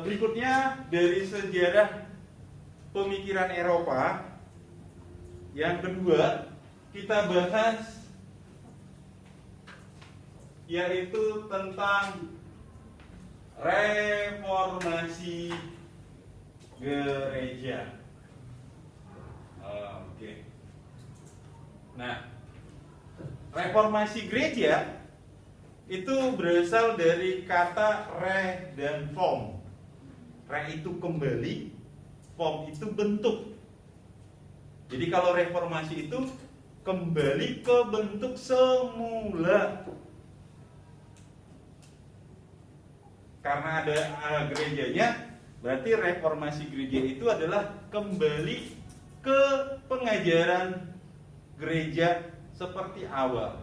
Berikutnya dari sejarah pemikiran Eropa. Yang kedua kita bahas yaitu tentang reformasi gereja. Oke. Nah, reformasi gereja itu berasal dari kata re dan form. Re itu kembali, form itu bentuk. Jadi kalau reformasi itu kembali ke bentuk semula. Karena ada gerejanya, berarti reformasi gereja itu adalah kembali ke pengajaran gereja seperti awal.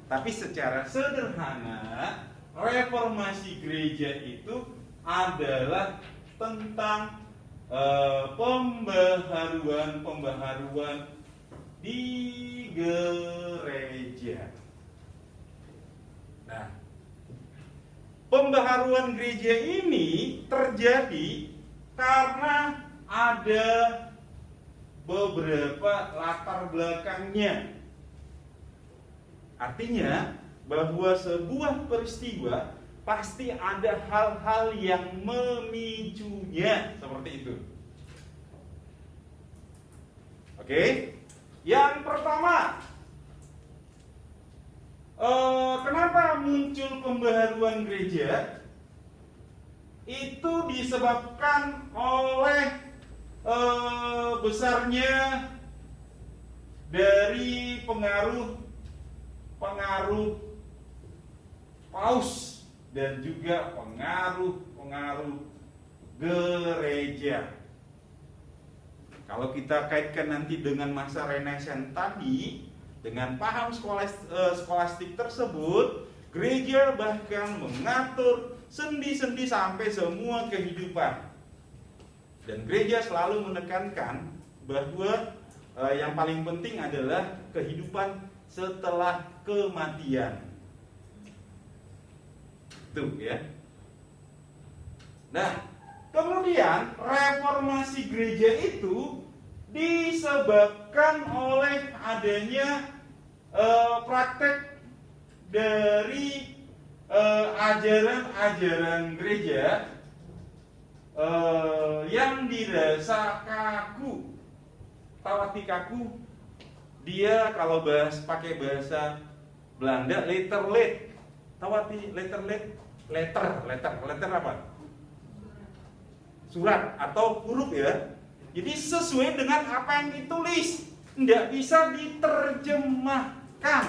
Tapi secara sederhana, reformasi gereja itu adalah tentang pembaharuan di gereja. Nah, pembaharuan gereja ini terjadi karena ada beberapa latar belakangnya. Artinya bahwa sebuah peristiwa pasti ada hal-hal yang memicunya, seperti itu. Oke, yang pertama, kenapa muncul pembaharuan gereja? Itu disebabkan oleh besarnya dari pengaruh paus dan juga pengaruh gereja. Kalau kita kaitkan nanti dengan masa Renaissance tadi, dengan paham skolastik tersebut, gereja bahkan mengatur sendi-sendi sampai semua kehidupan. Dan gereja selalu menekankan bahwa yang paling penting adalah kehidupan setelah kematian. Tuh ya. Nah, kemudian reformasi gereja itu disebabkan oleh adanya praktek dari ajaran-ajaran gereja yang dirasa kaku. Tahu arti kaku? Dia kalau pakai bahasa Belanda letterlate. Tahu arti letterlate? Letter apa? Surat atau huruf ya. Jadi sesuai dengan apa yang ditulis, tidak bisa diterjemahkan.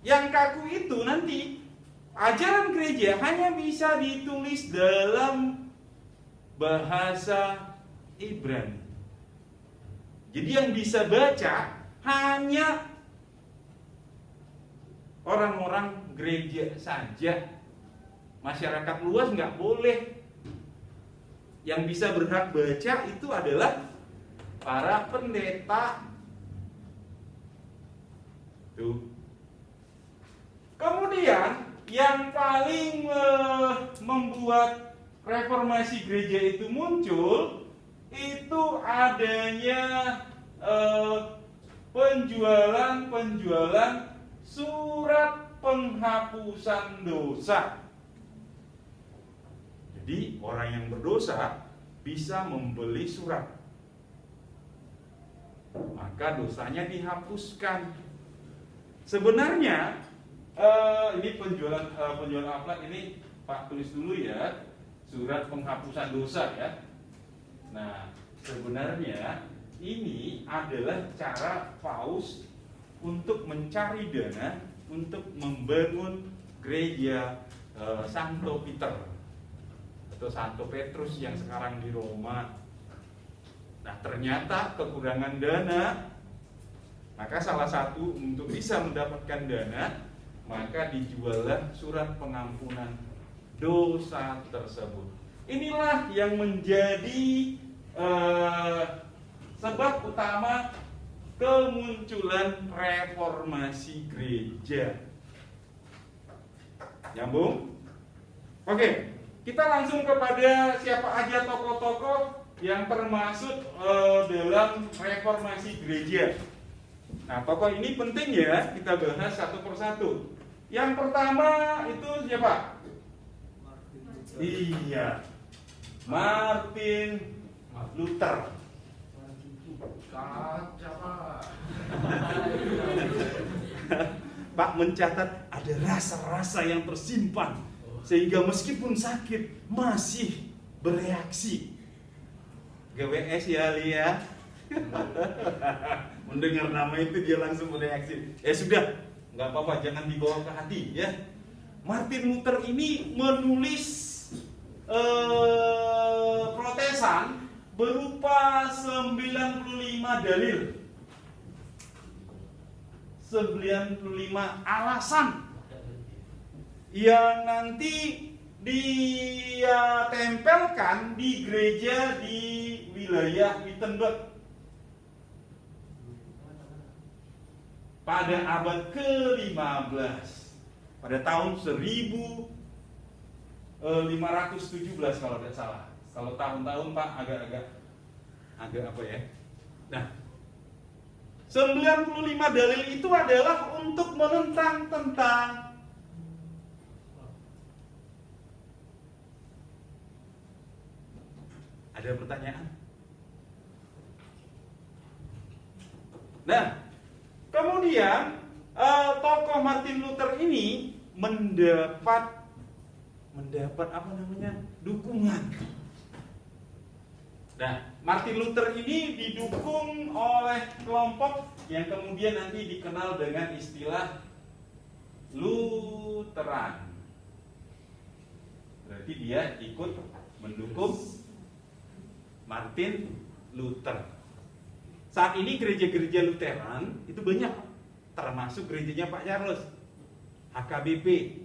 Yang kaku itu nanti ajaran gereja hanya bisa ditulis dalam bahasa Ibrani. Jadi yang bisa baca hanya orang-orang gereja saja. Masyarakat luas nggak boleh. Yang bisa berhak baca itu adalah para pendeta. Tuh. Kemudian yang paling membuat reformasi gereja itu muncul itu adanya penjualan surat penghapusan dosa. Jadi orang yang berdosa bisa membeli surat, maka dosanya dihapuskan. Sebenarnya ini penjualan akhlak ini Pak tulis dulu ya, surat penghapusan dosa ya. Nah, sebenarnya ini adalah cara Paus untuk mencari dana untuk membangun gereja Santo Peter atau Santo Petrus yang sekarang di Roma. Nah, ternyata kekurangan dana, maka salah satu untuk bisa mendapatkan dana, maka dijuallah surat pengampunan dosa tersebut. Inilah yang menjadi sebab utama kemunculan reformasi gereja. Nyambung? Oke, kita langsung kepada siapa aja tokoh-tokoh yang termasuk dalam reformasi gereja. Nah, tokoh ini penting ya, kita bahas satu persatu. Yang pertama itu siapa? Iya, Martin Luther. Pak mencatat ada rasa-rasa yang tersimpan sehingga meskipun sakit masih bereaksi. GWS ya Lia. Mendengar nama itu dia langsung bereaksi. Ya sudah, nggak apa-apa, jangan dibawa ke hati ya. Martin Luther ini menulis protesan berupa 95 dalil, 95 alasan yang nanti dia tempelkan di gereja di wilayah Wittenberg pada abad ke-15, pada tahun 1517 kalau tidak salah. Kalau tahun-tahun Pak agak apa ya. Nah, 95 dalil itu adalah untuk menentang tentang ada pertanyaan? Nah, kemudian tokoh Martin Luther ini mendapat apa namanya? Dukungan. Nah, Martin Luther ini didukung oleh kelompok yang kemudian nanti dikenal dengan istilah Lutheran. Berarti dia ikut mendukung Martin Luther. Saat ini gereja-gereja Lutheran itu banyak, termasuk gerejanya Pak Charles, HKBP.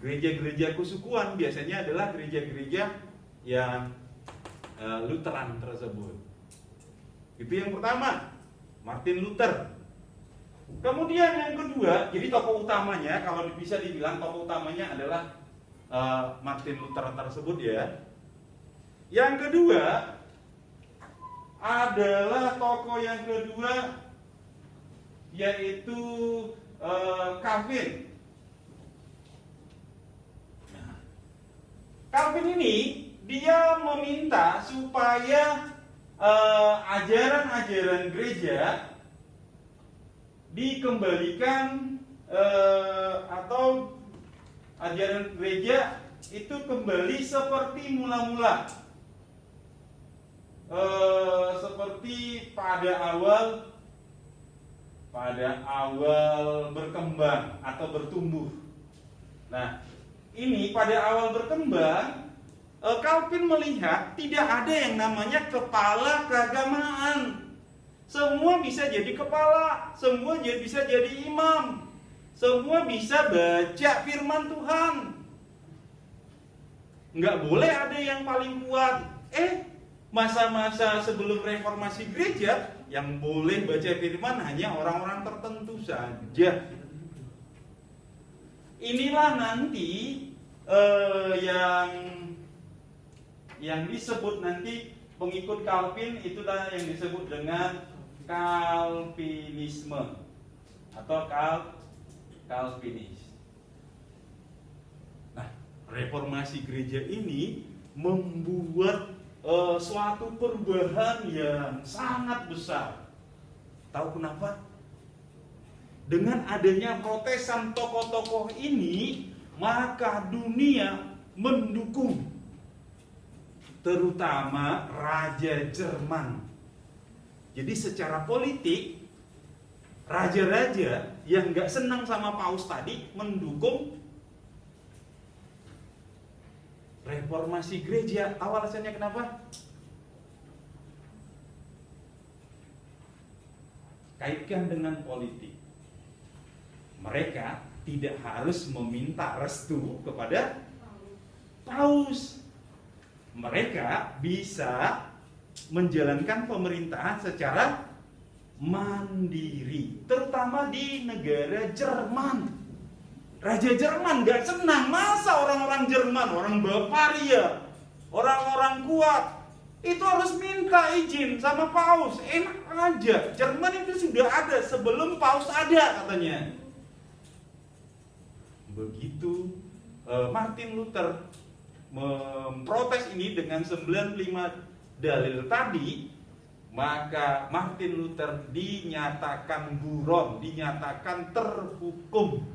Gereja-gereja kesukuan biasanya adalah gereja-gereja yang Lutheran tersebut. Itu yang pertama, Martin Luther. Kemudian yang kedua, jadi tokoh utamanya kalau bisa dibilang tokoh utamanya adalah Martin Luther tersebut ya. Yang kedua adalah tokoh yang kedua yaitu Calvin. Nah, Calvin ini dia meminta supaya ajaran-ajaran gereja dikembalikan atau ajaran gereja itu kembali seperti mula-mula, seperti pada awal berkembang atau bertumbuh. Nah, ini pada awal berkembang Calvin melihat tidak ada yang namanya kepala keagamaan. Semua bisa jadi kepala, semua bisa jadi imam, semua bisa baca firman Tuhan. Nggak boleh ada yang paling kuat. Masa-masa sebelum reformasi gereja, yang boleh baca firman hanya orang-orang tertentu saja. Inilah nanti yang disebut nanti pengikut Calvin, itulah yang disebut dengan Calvinisme atau Calvinis. Nah, reformasi gereja ini membuat suatu perubahan yang sangat besar. Tahu kenapa? Dengan adanya protesan tokoh-tokoh ini, maka dunia mendukung, terutama Raja Jerman. Jadi secara politik, raja-raja yang nggak senang sama Paus tadi mendukung reformasi gereja. Tahu alasannya kenapa? Kaitkan dengan politik. Mereka tidak harus meminta restu kepada Paus. Mereka bisa menjalankan pemerintahan secara mandiri, terutama di negara Jerman. Raja Jerman gak senang, masa orang-orang Jerman, orang Bavaria, orang-orang kuat itu harus minta izin sama Paus. Enak aja, Jerman itu sudah ada sebelum Paus ada katanya. Begitu Martin Luther memprotes ini dengan 95 dalil tadi, maka Martin Luther dinyatakan buron, dinyatakan terhukum.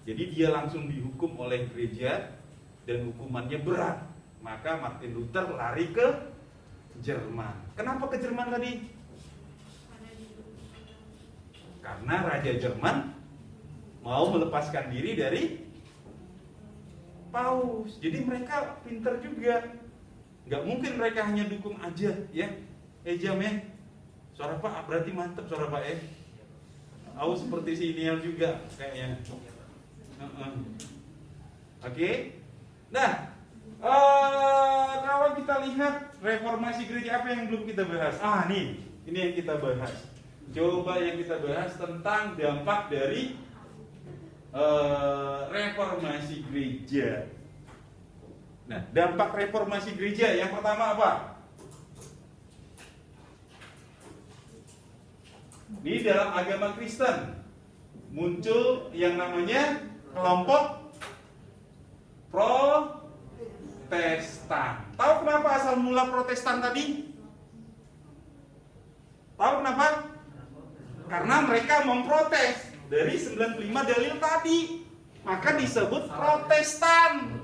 Jadi dia langsung dihukum oleh gereja dan hukumannya berat. Maka Martin Luther lari ke Jerman. Kenapa ke Jerman tadi? Karena Raja Jerman mau melepaskan diri dari Paus. Jadi mereka pinter juga. Nggak mungkin mereka hanya dukung aja, ya. Jam ya. Suara Pak berarti mantep suara Pak ya. Aku seperti si Niel juga kayaknya. Oke. Nah, kalau kita lihat reformasi gereja, apa yang belum kita bahas? Nih, ini yang kita bahas. Coba yang kita bahas tentang dampak dari reformasi gereja. Nah, dampak reformasi gereja yang pertama apa? Di dalam agama Kristen muncul yang namanya kelompok Protestan. Tahu kenapa asal mula Protestan tadi? Tahu kenapa? Karena mereka memprotes dari 95 dalil tadi, maka disebut Protestan.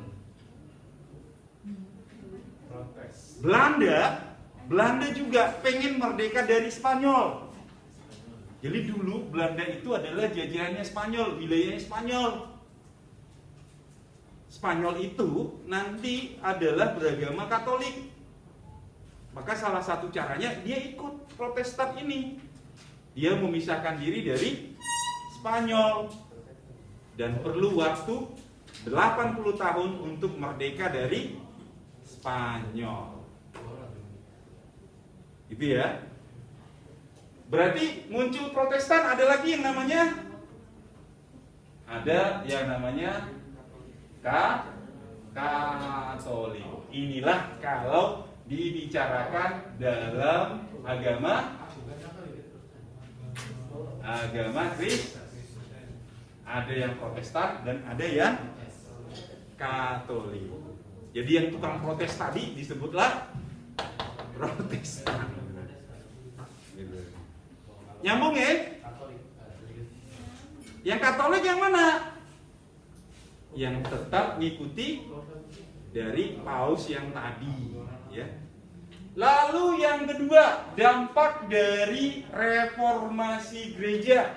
Belanda juga pengen merdeka dari Spanyol. Jadi dulu Belanda itu adalah jajahannya Spanyol, wilayahnya Spanyol. Spanyol itu nanti adalah beragama Katolik. Maka salah satu caranya dia ikut Protestan ini. Dia memisahkan diri dari Spanyol dan perlu waktu 80 tahun untuk merdeka dari Spanyol. Gitu ya. Berarti muncul Protestan, ada lagi yang namanya Katolik. Inilah kalau dibicarakan dalam agama Kristen. Ada yang Protestan dan ada yang Katolik. Jadi yang tukang protes tadi disebutlah Protestan. Nyambung ya? Yang Katolik yang mana? Yang tetap mengikuti dari Paus yang tadi, ya. Lalu yang kedua, dampak dari reformasi gereja.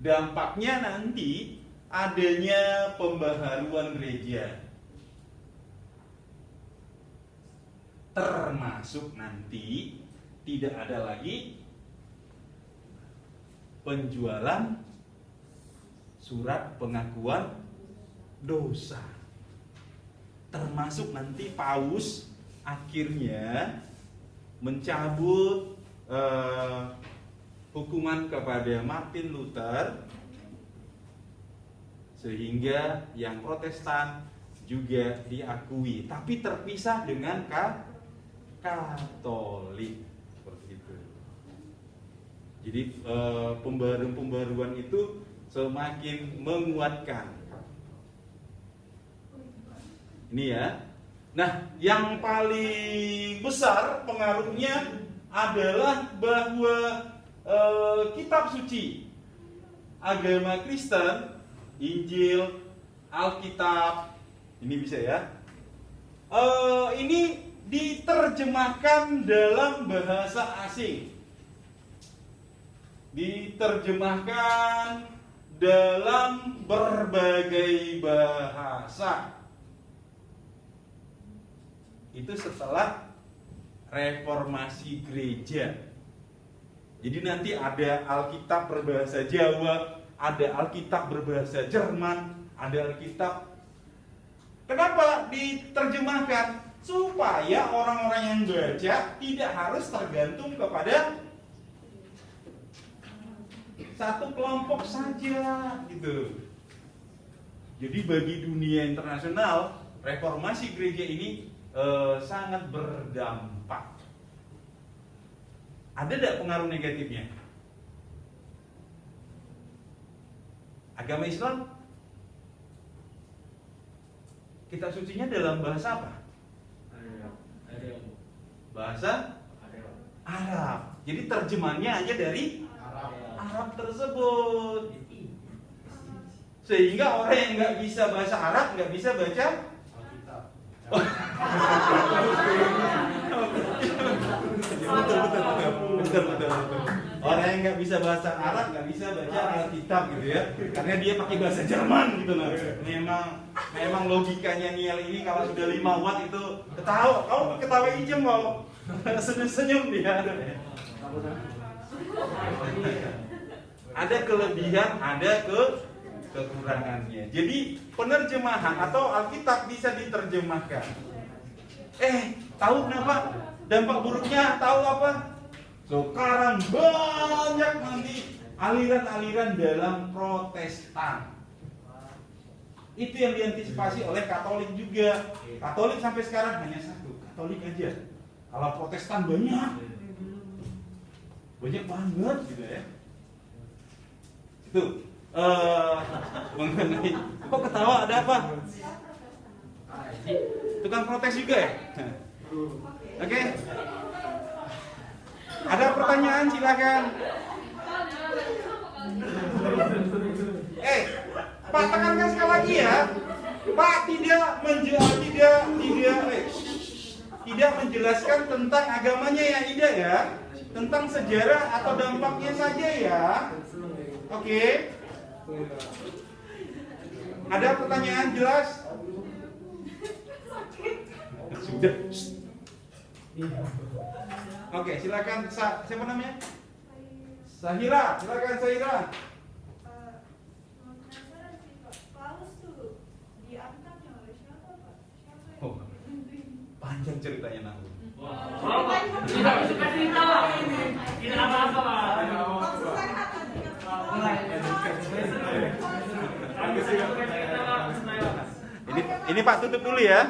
Dampaknya nanti adanya pembaharuan gereja. Termasuk nanti tidak ada lagi penjualan surat pengakuan dosa. Termasuk nanti Paus akhirnya mencabut hukuman kepada Martin Luther, sehingga yang Protestan juga diakui, tapi terpisah dengan Katolik. Seperti itu. Jadi pembaruan itu semakin menguatkan. Ini ya. Nah, yang paling besar pengaruhnya adalah bahwa kitab suci agama Kristen, Injil, Alkitab, ini bisa ya. Ini diterjemahkan dalam bahasa asing. Diterjemahkan dalam berbagai bahasa. Itu setelah reformasi gereja. Jadi nanti ada Alkitab berbahasa Jawa, ada Alkitab berbahasa Jerman, ada Alkitab. Kenapa diterjemahkan? Supaya orang-orang yang baca tidak harus tergantung kepada satu kelompok saja, gitu. Jadi bagi dunia internasional, reformasi gereja ini sangat berdampak. Ada tidak pengaruh negatifnya? Agama Islam, kitab sucinya dalam bahasa apa? Bahasa Arab. Jadi terjemahannya aja dari Arab tersebut. Sehingga orang yang nggak bisa bahasa Arab nggak bisa baca Alkitab. Betul. Orang yang nggak bisa bahasa Arab nggak bisa baca Alkitab gitu ya, karena dia pakai bahasa Jerman gitu loh. Memang logikanya Niel ini kalau sudah 5 watt itu ketawa ijem mau senyum dia. Ada kelebihan, ada kekurangannya. Jadi penerjemahan atau Alkitab bisa diterjemahkan. Tahu kenapa? Dampak buruknya tahu apa? Sekarang banyak nanti aliran-aliran dalam Protestan. Itu yang diantisipasi oleh Katolik juga. Katolik sampai sekarang hanya satu, Katolik aja. Kalau Protestan banyak banget gitu ya. Itu mengenai kok ketawa, ada apa? Tukang protes juga ya? Oke. Ada pertanyaan silakan. Pak, tekankan sekali lagi ya. Pak tidak menjelaskan tentang agamanya ya, Ida ya. Tentang sejarah atau dampaknya saja ya. Oke. Ada pertanyaan jelas? Sudah. Oke, silakan. Siapa namanya? Sahira, silakan Sahira. Oh, panjang ceritanya nanggung. Tidak bisa cerita lah ini. Tidak apa-apa lah. Ini Pak tutup dulu ya.